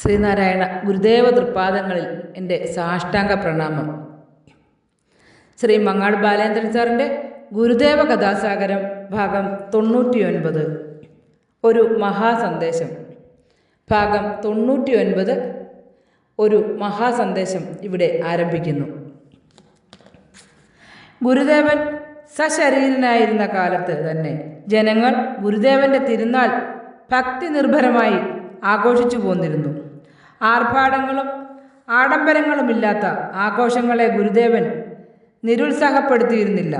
ശ്രീനാരായണ ഗുരുദേവ തൃപ്പാദങ്ങളിൽ എൻ്റെ സാഷ്ടാംഗ പ്രണാമം. ശ്രീ മങ്ങാട് ബാലേന്ദ്രൻ സാറിൻ്റെ ഗുരുദേവ കഥാസാഗരം ഭാഗം 99 ഒരു മഹാസന്ദേശം. ഭാഗം 99 ഒരു മഹാസന്ദേശം ഇവിടെ ആരംഭിക്കുന്നു. ഗുരുദേവൻ സശരീരനായിരുന്ന കാലത്ത് തന്നെ ജനങ്ങൾ ഗുരുദേവൻ്റെ തിരുനാൾ ഭക്തി നിർഭരമായി ആഘോഷിച്ചു പോന്നിരുന്നു. ആർഭാടങ്ങളും ആഡംബരങ്ങളുമില്ലാത്ത ആഘോഷങ്ങളെ ഗുരുദേവൻ നിരുത്സാഹപ്പെടുത്തിയിരുന്നില്ല.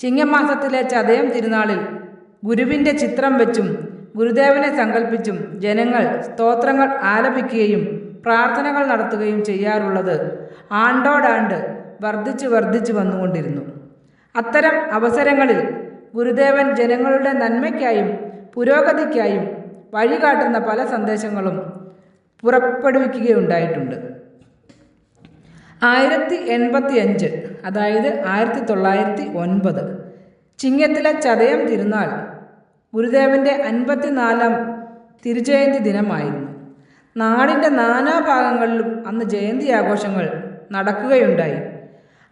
ചിങ്ങമാസത്തിലെ ചതയം തിരുനാളിൽ ഗുരുവിൻ്റെ ചിത്രം വെച്ചും ഗുരുദേവനെ സങ്കല്പിച്ചും ജനങ്ങൾ സ്തോത്രങ്ങൾ ആലപിക്കുകയും പ്രാർത്ഥനകൾ നടത്തുകയും ചെയ്യാറുള്ളത് ആണ്ടോടാണ്ട് വർദ്ധിച്ചു വന്നുകൊണ്ടിരുന്നു. അത്തരം അവസരങ്ങളിൽ ഗുരുദേവൻ ജനങ്ങളുടെ നന്മയ്ക്കായും പുരോഗതിക്കായും വഴികാട്ടുന്ന പല സന്ദേശങ്ങളും പുറപ്പെടുവിക്കുകയുണ്ടായിട്ടുണ്ട്. 1085 അതായത് 1909 ചിങ്ങത്തിലെ ചതയം തിരുനാൾ ഗുരുദേവൻ്റെ 54ാം തിരുജയന്തി ദിനമായിരുന്നു. നാടിൻ്റെ നാനാഭാഗങ്ങളിലും അന്ന് ജയന്തി ആഘോഷങ്ങൾ നടക്കുകയുണ്ടായി.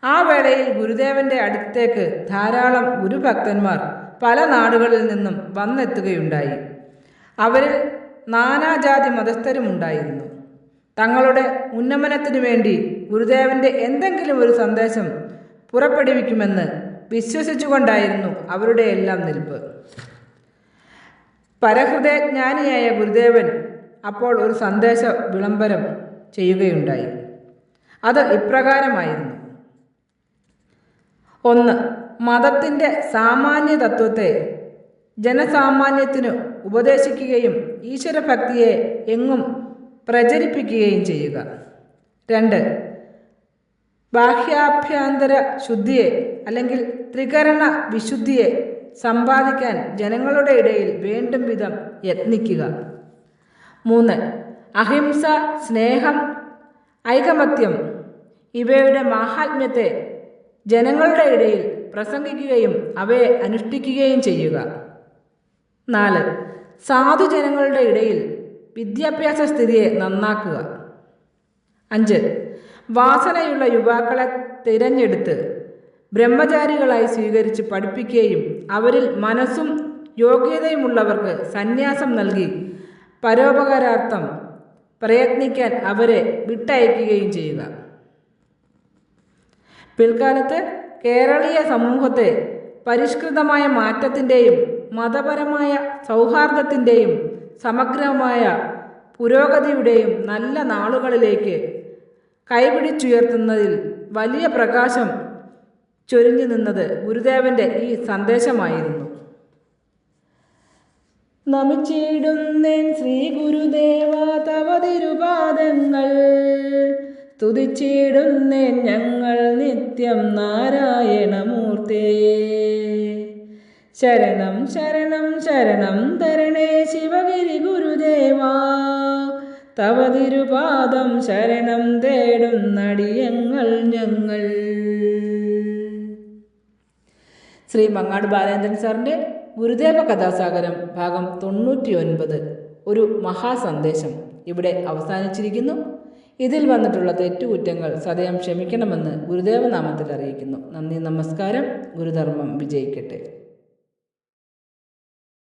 ആ വേളയിൽ ഗുരുദേവൻ്റെ അടുത്തേക്ക് ധാരാളം ഗുരുഭക്തന്മാർ പല നാടുകളിൽ നിന്നും വന്നെത്തുകയുണ്ടായി. അവരിൽ നാനാജാതി മതസ്ഥരുമുണ്ടായിരുന്നു. തങ്ങളുടെ ഉന്നമനത്തിനു വേണ്ടി ഗുരുദേവൻ്റെ എന്തെങ്കിലും ഒരു സന്ദേശം പുറപ്പെടുവിക്കുമെന്ന് വിശ്വസിച്ചുകൊണ്ടായിരുന്നു അവരുടെ എല്ലാം നിൽപ്പ്. പരഹൃദയജ്ഞാനിയായ ഗുരുദേവൻ അപ്പോൾ ഒരു സന്ദേശ വിളംബരം ചെയ്യുകയുണ്ടായി. അത് ഇപ്രകാരമായിരുന്നു: 1. മതത്തിൻ്റെ സാമാന്യ തത്വത്തെ ജനസാമാന്യത്തിനു ഉപദേശിക്കുകയും ഈശ്വരഭക്തിയെ എങ്ങും പ്രചരിപ്പിക്കുകയും ചെയ്യുക. 2. ബാഹ്യാഭ്യന്തര ശുദ്ധിയെ അല്ലെങ്കിൽ ത്രികരണ വിശുദ്ധിയെ സമ്പാദിക്കാൻ ജനങ്ങളുടെ ഇടയിൽ വേണ്ടും വിധം യത്നിക്കുക. 3. അഹിംസ, സ്നേഹം, ഐകമത്യം ഇവയുടെ മാഹാത്മ്യത്തെ ജനങ്ങളുടെ ഇടയിൽ പ്രസംഗിക്കുകയും അവയെ അനുഷ്ഠിക്കുകയും ചെയ്യുക. 4. സാധുജനങ്ങളുടെ ഇടയിൽ വിദ്യാഭ്യാസ സ്ഥിതിയെ നന്നാക്കുക. 5. വാസനയുള്ള യുവാക്കളെ തിരഞ്ഞെടുത്ത് ബ്രഹ്മചാരികളായി സ്വീകരിച്ച് പഠിപ്പിക്കുകയും അവരിൽ മനസ്സും യോഗ്യതയുമുള്ളവർക്ക് സന്യാസം നൽകി പരോപകാരാർത്ഥം പ്രയത്നിക്കാൻ അവരെ വിട്ടയക്കുകയും ചെയ്യുക. പിൽക്കാലത്ത് കേരളീയ സമൂഹത്തെ പരിഷ്കൃതമായ മാറ്റത്തിൻ്റെയും മതപരമായ സൗഹാർദ്ദത്തിൻ്റെയും സമഗ്രമായ പുരോഗതിയുടെയും നല്ല നാളുകളിലേക്ക് കൈപിടിച്ചുയർത്തുന്നതിൽ വലിയ പ്രകാശം ചൊരിഞ്ഞു നിന്നത് ഗുരുദേവൻ്റെ ഈ സന്ദേശമായിരുന്നു. നമിച്ചിടുന്നേൻ ശ്രീ ഗുരുദേവ തവ തിരുപാദങ്ങൾ, സ്തുതിച്ചിടുന്നേൻ ഞങ്ങൾ നിത്യം നാരായണമൂർത്തേ. ശരണം ശരണം ശരണം തരണേ ശിവഗിരി ഗുരുദേവാ, തവ തിരുപാദം ശരണം തേടുന്നടിയങ്ങൾ ഞങ്ങൾ. ശ്രീ മങ്ങാട് ബാലേന്ദ്രൻ സാറിൻ്റെ ഗുരുദേവ കഥാസാഗരം ഭാഗം 99 ഒരു മഹാസന്ദേശം ഇവിടെ അവസാനിച്ചിരിക്കുന്നു. ഇതിൽ വന്നിട്ടുള്ള തെറ്റുകുറ്റങ്ങൾ സദയം ക്ഷമിക്കണമെന്ന് ഗുരുദേവനാമത്തിൽ അറിയിക്കുന്നു. നന്ദി, നമസ്കാരം. ഗുരുധർമ്മം വിജയിക്കട്ടെ.